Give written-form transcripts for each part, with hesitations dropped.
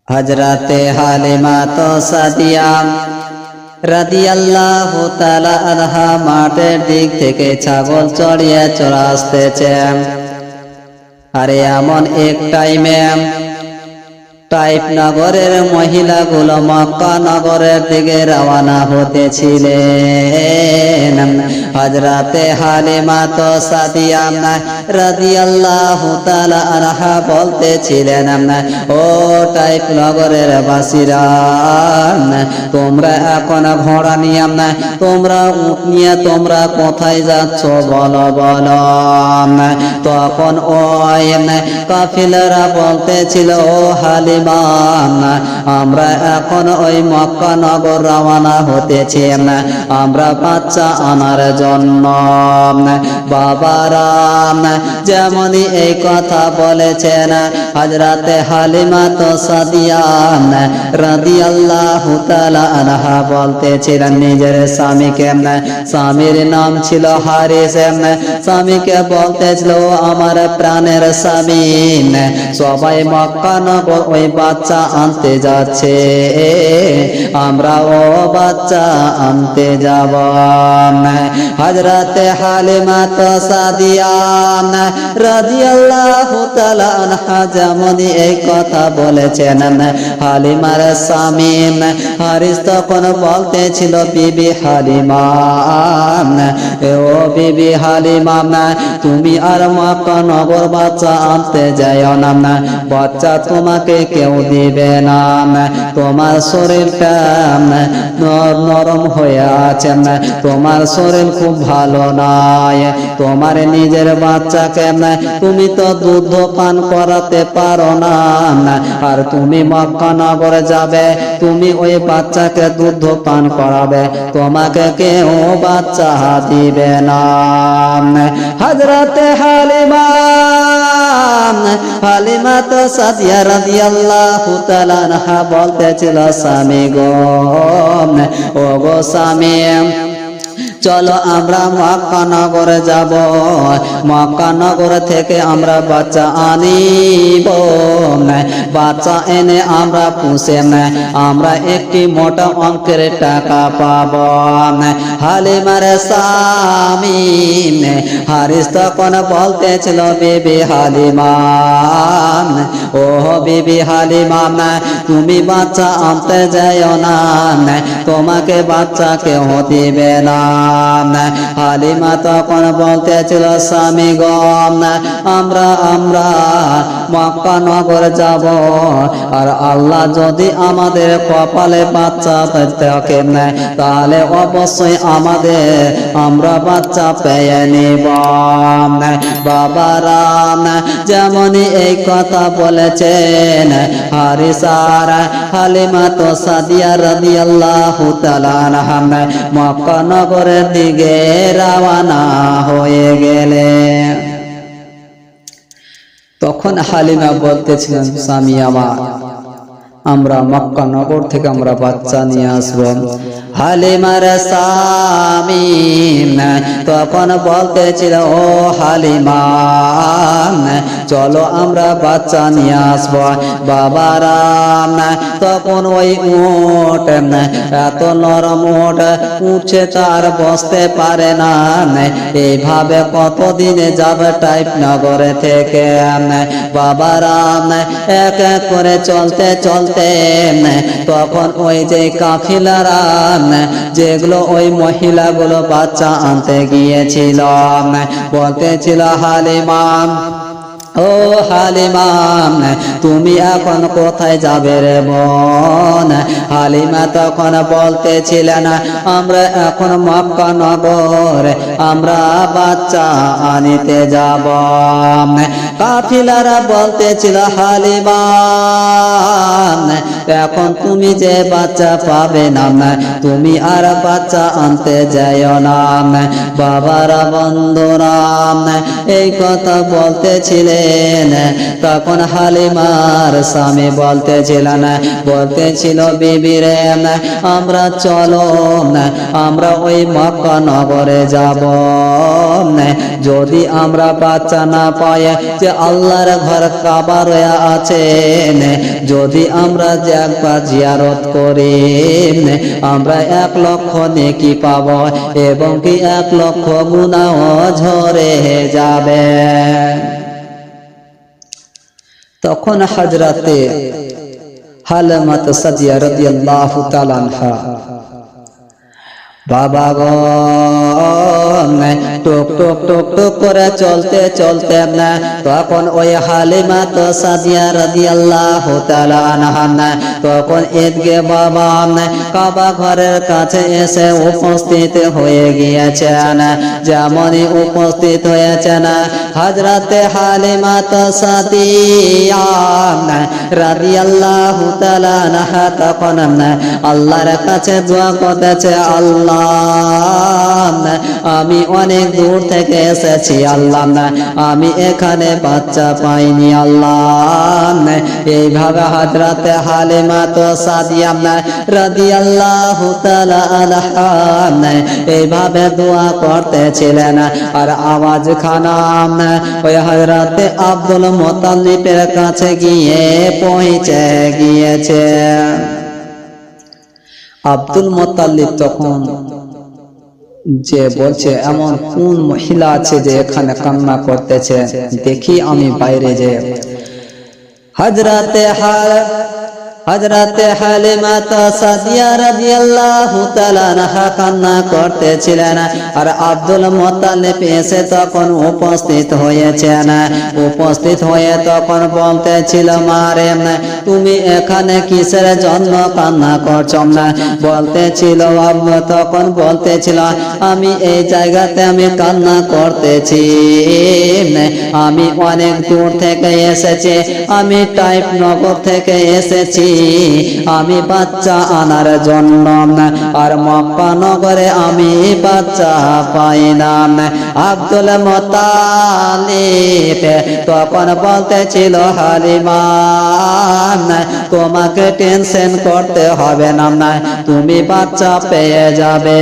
হযরতে হালিমা তো সাদিয়া রাদিয়াল্লাহু তাআলা আনহা মাঠের দিক থেকে ছাগল চড়িয়ে চলে আসতেছেন। আরে এমন এক টাইমে তাইফ নগরের মহিলাগুলো মক্কা নগরের দিকে রওনা হতেছিলেন। হযরতে হালিমা তো সাদিয়া রাদিয়াল্লাহু তাআলা আনহা বলতেছিলেন, ও তাইফ নগরের বাসীরা, তোমরা এখন ঘোড়া নিয়ে তোমরা উট নিয়ে তোমরা কোথায় যাচ্ছ বলো বলো। তখন ওই কাফিলারা বলতেছিল, ও হালিমা, আমরা এখন ওই মক্কা নগর রওনা হতেছি আমরা বাচ্চা আনার জন্য। বাবারা যেমনই এই কথা বলেছেন, হযরতে হালিমা তো সাদিয়া রাদিয়াল্লাহু তাআলা আনহা বলতেছিলেন নিজের স্বামীকে, স্বামীর নাম ছিল হারিস, স্বামীকে বলতেছিল, আমার প্রাণের স্বামী, সবাই মক্কা নগর ওই বাচ্চা আনতে যাচ্ছে, আমরাও বাচ্চা আনতে যাব। হযরতে হালিমা তো সাদিয়া রাদিয়াল্লাহু তাআলা আনহা যেমনই এই কথা বলেছেন, হালিমার স্বামী হারিস তখন বলতেছিল, বিবি হালিমা, ও বিবি হালিমা, তুমি আর মক্কা নগর বাচ্চা আনতে যাও না, বাচ্চা তোমাকে কেউ দিবে না, তোমার শরীরটা নরম হয়ে আছে, তোমার শরীর খুব ভালো নয়, তোমার নিজের বাচ্চাকে তুমি তো দুধ পান করাতে পারো না, আর তুমি মক্কা নগরে যাবে, তুমি ওই বাচ্চাকে দুধ পান করাবে, তোমাকে কেউ বাচ্চা দিবে না। হযরতে হালিমা তো সাদিয়া রাদিয়াল্লাহু তাআলা আনহা বলতেছিল, স্বামী গো, ও গো স্বামী, চলো আমরা মক্কা নগরে যাব, মক্কা নগর থেকে আমরা বাচ্চা আনিব, বাচ্চা এনে আমরা পুষে আমরা একটি মোটা অঙ্কের টাকা পাব। হালিমার স্বামী হারিস তখন বলতেছিল, বিবি হালিমা, ও বিবি হালিমা, তুমি বাচ্চা আনতে যাও না, তোমাকে বাচ্চা কেউ দিবে না। হালিমা তখন বলতেছিল, স্বামী গো, আমরা মক্কা নগর যাব, আর আল্লাহ যদি আমাদের কপালে বাচ্চা থাকে তাহলে অবশ্যই আমরা বাচ্চা পেয়ে নিব। বাবারা যেমনই এই কথা বলেছেন, হারিস আর হালিমা তো সাদিয়া রাদিয়াল্লাহু তাআলা আনহা মক্কা নগরের দিকে রওনা হয়ে গেলেন। তখন হালিমা বলতেছিলেন, স্বামী আমার, আমরা মক্কা নগর থেকে আমরা বাচ্চা নিয়ে আসবো। হালিমার স্বামী তখন বলতেছিল, ও হালিমা, চলো আমরা বাচ্চা নিয়ে আসবো। বাবারা তখন ওই উট এত নরম উট উঠছে তার বসতে পারে না, এইভাবে কতদিনে যাবে টাইপ নগরে থেকে। বাবারা এক এক করে চলতে চলতে তখন ওই যে কাফিলারা যেগুলো ওই মহিলাগুলো বাচ্চা আনতে গিয়েছিল বলতেছিল, হালিমা, ও হালিমা, তুমি এখন কোথায় যাবে রে বোন? হালিমা তখন বলতেছিলেন, আমরা এখন মক্কা নগর আমরা বাচ্চা আনিতে যাব। কাফিলারা বলতেছিল, হালিমা, এখন তুমি যে বাচ্চা পাবে না, তুমি আর বাচ্চা আনতে যাইও না। বাবারা বন্ধুরা এই কথা বলতেছিলেন, তখন হালিমার স্বামী বলতেছিল বিবিরে আমরা চলো, আমরা ওই মক্কা নগরে যাব। যদি আমরা বাচ্চা না পাই, যে আল্লাহর ঘর কাবা রয়া আছে, যদি আমরা একবার জিয়ারত করি আমরা 1 লক্ষ নেকি পাব এবং কি 1 লক্ষ গুনাহ ঝরে যাবে। তখন হযরতে হালিমা সাদিয়া রাদিয়াল্লাহু তাআলা আনহা বাবা গো টুক টুক টুক টুক করে চলতে না, তখন ওই হালিমা সাদিয়া রাদিয়াল্লাহু তাআলা আনহা তখন ঈদগে বাবা কাবা ঘরের কাছে এসে উপস্থিত হয়ে গিয়েছেন। যেমনই উপস্থিত হয়েছেন হযরতে হালিমা সাদিয়া রাদিয়াল্লাহু তাআলা আনহা তখন আল্লাহর কাছে দোয়া করতেছে, আল্লাহ আমি অনেক দূর থেকে এসেছি আল্লাহ, আমি এখানে বাচ্চা পাইনি আল্লাহ। এইভাবে হযরতে হালিমা সাদিয়া রাদিয়াল্লাহু তাআলা আনহা এইভাবে দোয়া করতেছিলেন। আর আওয়াজ খানা ওই হযরতে আব্দুল মুত্তালিবের কাছে গিয়ে পৌঁছে গিয়েছে। আব্দুল মুত্তালিব তখন যে বলছে এমন কোন মহিলা আছে যে এখানে কান্না করতেছে, দেখি আমি বাইরে যে হযরতে হালিমা সাদিয়া রাদিয়াল্লাহু তাআলা আনহা কান্না করতেছিলেন। আর আব্দুল মুত্তালিব এসে তখন উপস্থিত হয়েছেন। উপস্থিত হয়ে তখন বলতেছিল, মারে তুমি এখানে কিসের জন্য কান্না করছো না? তখন বলতেছিল আমি এই জায়গাতে আমি কান্না করতেছি, আমি অনেক দূর থেকে এসেছি, আমি টাইপ নগর থেকে এসেছি, আমি বাচ্চা আনার জন্য। আর মক্কা নগরে আমি বাচ্চা পাই না। আব্দুল মুত্তালিব তখন বলতেছিল, হালিমা তোমাকে টেনশন করতে হবে না, তুমি বাচ্চা পেয়ে যাবে,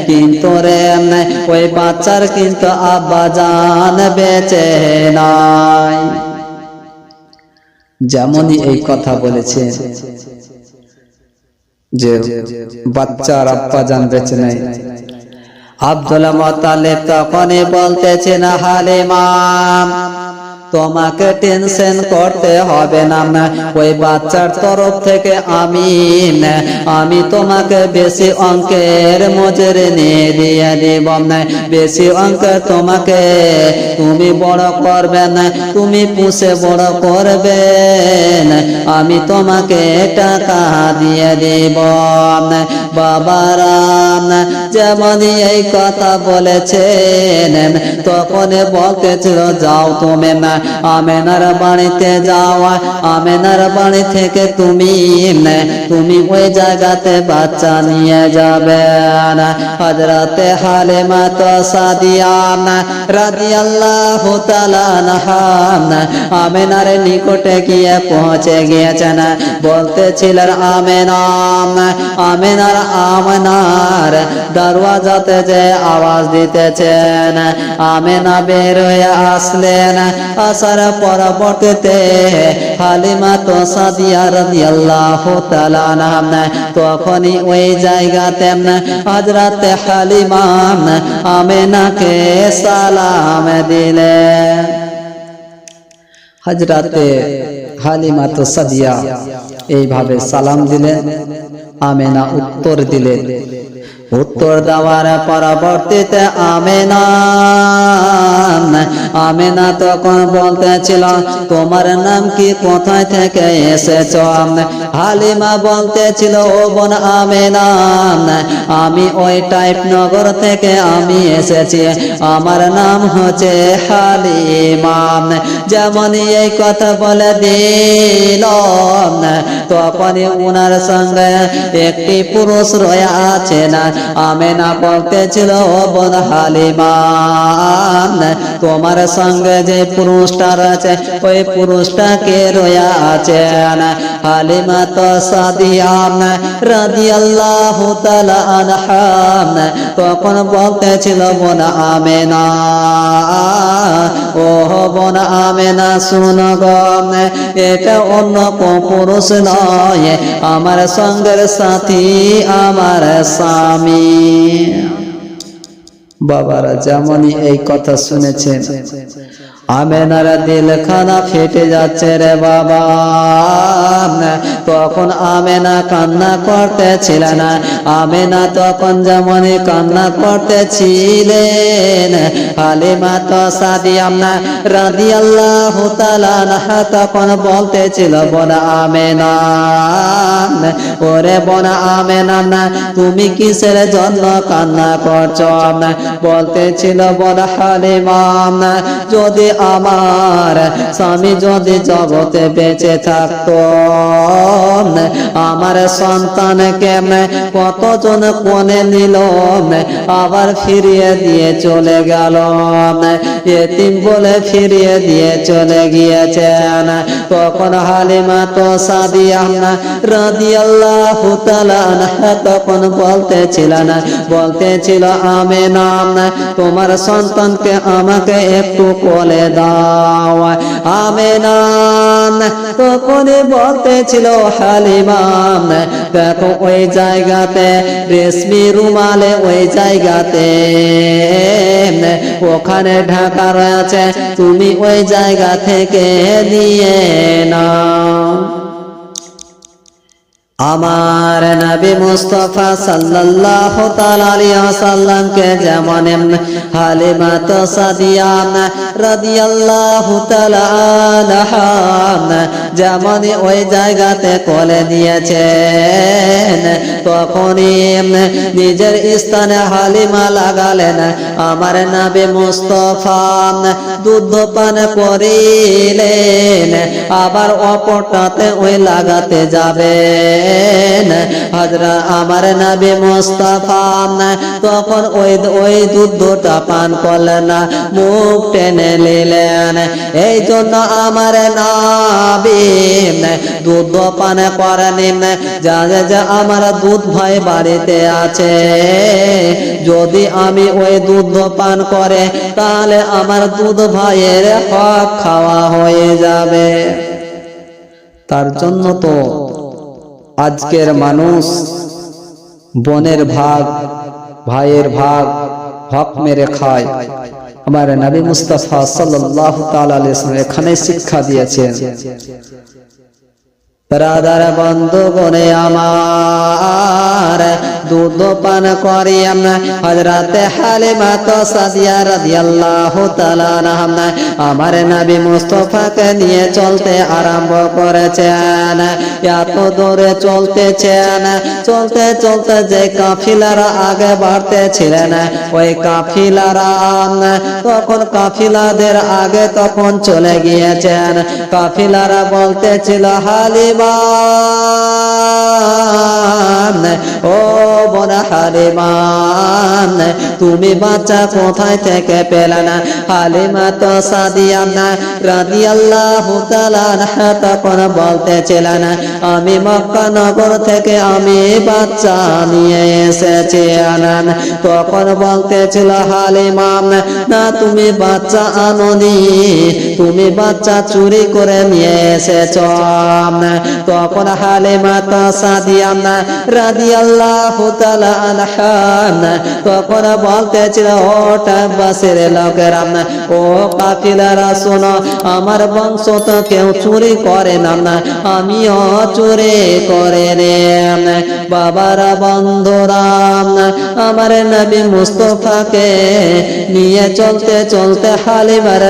কিন্তু রে ওই বাচ্চার কিন্তু আব্বা জান বেঁচে নাই। যেমনই এই কথা বলেছে যে বাচ্চার আব্বা জান বেঁচে নাই, আব্দুল মুত্তালিব তখনই বলতেছেন, হালিমা তোমাকে টেনশন করতে হবে না, ওই বাচ্চার তরফ থেকে আমি তোমাকে বেশি অঙ্কের মজুরি দিয়ে দিব, বেশি অঙ্কের তোমাকে তুমি বড় করবে না, তুমি পুষে বড় করবে, আমি তোমাকে টাকা দিয়ে দিব। বাবারা যেমন এই কথা বলেছেন তখন বলতেছিল, যাও তুমি আমেনার বাড়িতে যাওয়া, আমেনার বাড়ি থেকে তুমি ওই জায়গাতে বাচ্চা নিয়ে যাবে। হযরতে হালিমা সাদিয়া রাদিয়াল্লাহু তাআলা আনহা আমেনার নিকটে গিয়ে পৌঁছে গিয়েছেন। বলতেছিলেন, আমেনার দরওয়াজাতে যে আওয়াজ দিতেছেন, আমেনা বের হয়ে আসলেন। আসার পরবর্তীতে হালিমা সাদিয়া রাদিয়াল্লাহু তাআলা আনহা তখনই ওই জায়গাতে হযরতে হালিমা আমেনাকে সালাম দিলেন। হযরতে হালিমা সাদিয়া এইভাবে সালাম দিলেন, আমেনা উত্তর দিলেন। উত্তর দেওয়ার পরবর্তীতে আমেনা তখন বলতেছিল, তোমার নাম কি, কোথায় থেকে এসেছ? হালিমা বলতেছিল, ও বোন আমেনা, আমি ওই টাইপ নগর থেকে আমি এসেছি, আমার নাম হচ্ছে হালিমা। যেমনই এই কথা বলে দিল, তখনই উনার সঙ্গে একটি পুরুষ রয়ে আছে না। আমেনা বলতেছিল, ও বোন হালিমা, তোমার সঙ্গে যে পুরুষটা রয়েছে ওই পুরুষটা কে রয়ে আছেন? হালিমা তো সাদিয়া রাদিয়াল্লাহু তাআলা আনহা তখন বলতেছিল, বোন আমেনা, ও বোন আমেনা শুনো গো, এটা অন্য কোন পুরুষ নয়, আমার সঙ্গের সাথী, আমার স্বামী। বাবারা যেমনই এই কথা শুনেছেন, আমেনার দিলখানা ফেটে যাচ্ছে রে বাবা। তখন আমেনা কান্না করতেছিলেন। আমেনা তখন যেমনই কান্না করতেছিলেন, হালিমা তো সাদিয়া রাদিয়াল্লাহু তাআলা আনহা তখন বলতেছিল, বোন আমেনা, ওরে বোন আমেনা, তুমি কিসের জন্য কান্না করছো? বলতেছিল, বোন হালিমা, যদি আমার স্বামী যদি জগতে বেঁচে থাকতো, আমার সন্তানকে কতজন কোণে নিল, আবার ফিরিয়ে দিয়ে চলে গেল, এতিম বলে ফিরিয়ে দিয়ে চলে গিয়েছেন। তখন হালিমা তো সাদিয়া রাদিয়াল্লাহু তাআলা আনহা তখন বলতেছিল, আমেনা, তোমার সন্তানকে আমাকে একটু কোলে দাও। আমেনা তখনই বলতেছিল, হালিমা, দেখো ওই জায়গাতে রেশমি রুমালে ওই জায়গাতে ওখানে ঢাকা রয়েছে, তুমি ওই জায়গা থেকে নিয়ে নাও। আমার নবী মুস্তাফা সাল্লাল্লাহু তাআলা আলাইহি ওয়াসাল্লামকে যেমন হালিমা তো সাদিয়া রাদিয়াল্লাহু তাআলা আনহা যেমন ওই জায়গাতে কোলে নিয়েছেন, তখনই নিজের স্থানে হালিমা লাগালেন। আমার নবী মুস্তাফা দুধ পান করিলেন, আবার অপরটাতে ওই লাগাতে যাবে। হযরত আমার নবী মুস্তাফা তখন ওই দুধটা পান করলেন না, মুখ টেনে নিলেন। এই জন্য আমার নবী দুধ পান করেনি। যা আমার দুধ ভাই বাড়িতে আছে, যদি আমি ওই দুধ পান করে তাহলে আমার দুধ ভাইয়ের হক খাওয়া হয়ে যাবে। তার জন্য তো আজকের মানুষ বোনের ভাগ, ভাইয়ের ভাগ হক মেরে খায়। আমার নবী মুস্তাফা সাল্লাল্লাহু তাআলা আলাইহি ওয়াসাল্লাম এখানে শিক্ষা দিয়েছেন। ব্রাদার বন্ধুগণে আমার, দুধ পান করি হযরত হালিমা তো সাদিয়া রাদিয়াল্লাহু তাআলা আনহা আমার নবী মুস্তাফাকে নিয়ে চলতে আরম্ভ করেছেন। এত দূরে চলতেছেন, চলতে চলতে যে কাফিলারা আগে বাড়তেছিলেন, ওই কাফিলারা তখন কাফিলাদের আগে তখন চলে গিয়েছেন। কাফিলারা বলতেছিল, হালিমা, ও বোন হালিমা, তুমি বাচ্চা কোথায় থেকে পেলে না? হালিমা তো সাদিয়া রাদিয়াল্লাহু তাআলা আনহা তখন বলতেছিলেন, আমি মক্কা নগর থেকে আমি বাচ্চা নিয়ে এসেছি। তখন বলতেছিল হালিমা, না তুমি বাচ্চা আনোনি, তুমি বাচ্চা চুরি করে নিয়ে এসেছ। তখন হালিমা তো সাদিয়া রাদিয়াল্লাহু তাআলা আনহা তখন বলতেছিল, ওটা বাসের লোকেরা, ও কাফিলারা, শোনো, আমার বংশ তো কেউ চুরি করে না, আমিও চুরি করে রে। বাবারা বন্ধুরা, আমার নবী মুস্তফাকে নিয়ে চলতে চলতে হালিমার